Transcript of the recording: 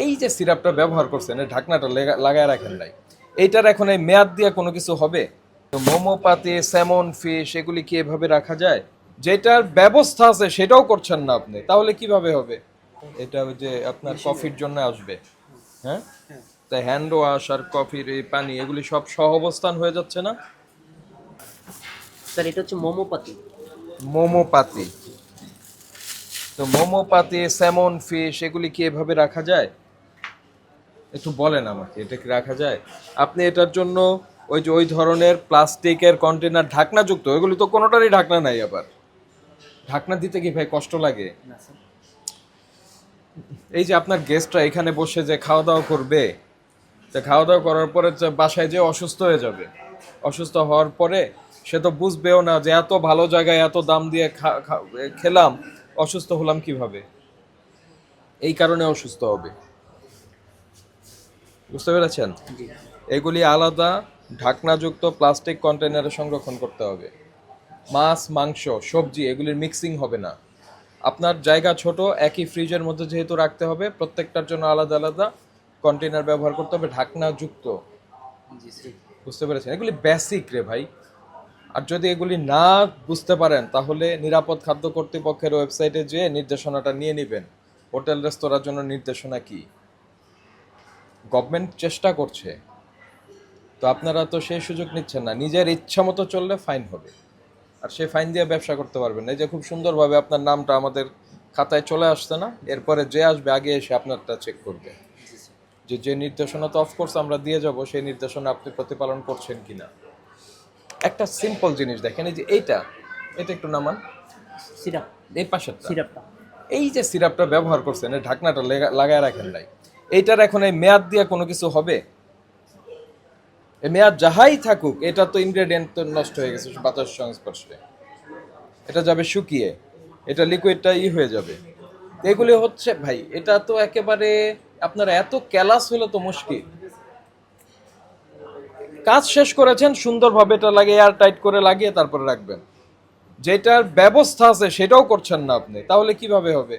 এই যে সিরাপটা ব্যবহার করছেন এই ঢাকনাটা লাগায় রাখেন নাই, এইটার এখন এই মেয়াদ দিয়ে কোনো কিছু হবে? তো মোমোপাতি, স্যামন ফিশ এগুলি কি এভাবে রাখা যায়? যেটার ব্যবস্থা আছে সেটাও করছেন না আপনি, তাহলে কিভাবে হবে? এটা ওই যে আপনার কফির জন্য আসবে, হ্যাঁ? তাই হ্যান্ড ওয়াশ আর কফির এই পানি এগুলি সব সহ অবস্থান হয়ে যাচ্ছে না? স্যার এটা হচ্ছে মোমোপাতি। মোমোপাতি, তো মোমোপাতি, স্যামন ফিশ এগুলি কি এভাবে রাখা যায়? একটু বলেন আমাকে, এটা কি রাখা যায়? আপনি এটার জন্য ওই যে ওই ধরনের প্লাস্টিকের কন্টেনার ঢাকনাযুক্ত, এগুলি তো কোনোটারই ঢাকনা নাই, আবার ঢাকনা দিতে কি ভাই কষ্ট লাগে? না স্যার। এই যে আপনার গেস্টরা এখানে বসে যে খাওয়া দাওয়া করবে, তো খাওয়া দাওয়া করার পরে যে বাসায় যে অসুস্থ হয়ে যাবে, অসুস্থ হওয়ার পরে সে তো বুঝবেও না যে এত ভালো জায়গায় এত দাম দিয়ে খেলাম, অসুস্থ হলাম কিভাবে, এই কারণে অসুস্থ হবে। বুঝতে পেরেছেন? জি। এগুলি আলাদা ঢাকনাযুক্ত প্লাস্টিক কন্টেনারে সংরক্ষণ করতে হবে। মাছ, মাংস, সবজি এগুলির মিক্সিং হবে না। আপনার জায়গা ছোট, একই ফ্রিজের মধ্যে যেহেতু রাখতে হবে, প্রত্যেকটার জন্য আলাদা আলাদা কন্টেনার ব্যবহার করতে হবে ঢাকনাযুক্ত। জি স্যার। বুঝতে পেরেছেন? এগুলি বেসিক রে ভাই। আর যদি এগুলি না বুঝতে পারেন তাহলে নিরাপদ খাদ্য কর্তৃপক্ষের ওয়েবসাইটে যেয়ে নির্দেশনাটা নিয়ে নেবেন। হোটেল রেস্তোরাঁর জন্য নির্দেশনা কি, গভর্নমেন্ট চেষ্টা করছে, তো আপনারা তো সেই সুযোগ নিচ্ছেন না। নিজের ইচ্ছা মতো চললে ফাইন হবে, আর সেই ফাইন দিয়ে ব্যবসা করতে পারবেন না। এই যে খুব সুন্দরভাবে আপনার নামটা আমাদের খাতায় চলে আসছে না, এরপরে যে আসবে আগে এসে আপনারটা চেক করবে জি স্যার। যে যে নির্দেশনা তো অফকোর্স আমরা দিয়ে যাব, সেই নির্দেশনা আপনি প্রতিপালন করছেন কিনা। একটা সিম্পল জিনিস দেখেন, এই যে এটা এটা একটু নামান, সিরাপ। এই পাশেরটা, সিরাপটা। এই যে সিরাপটা ব্যবহার করছেন এই ঢাকনাটা লাগায় রাখেন নাই, এইটার এখন এই মেয়াদ দিয়ে কোনো কিছু হবে? এই মেয়াদ যাহাই থাকুক, এটা তো ইনগ্রেডিয়েন্ট তো নষ্ট হয়ে গেছে বাতাস সংস্পর্শে, এটা যাবে শুকিয়ে, এটা লিকুইডটা হয়ে যাবে। এগুলি হচ্ছে ভাই, এটা তো একেবারে আপনারা এত ক্যালাস হলে তো মুশকিল। কাজ শেষ করেছেন সুন্দরভাবে, এটা লাগিয়ে এয়ার টাইট করে লাগিয়ে তারপরে রাখবেন। যেটার ব্যবস্থা আছে সেটাও করছেন না আপনি, তাহলে কিভাবে হবে?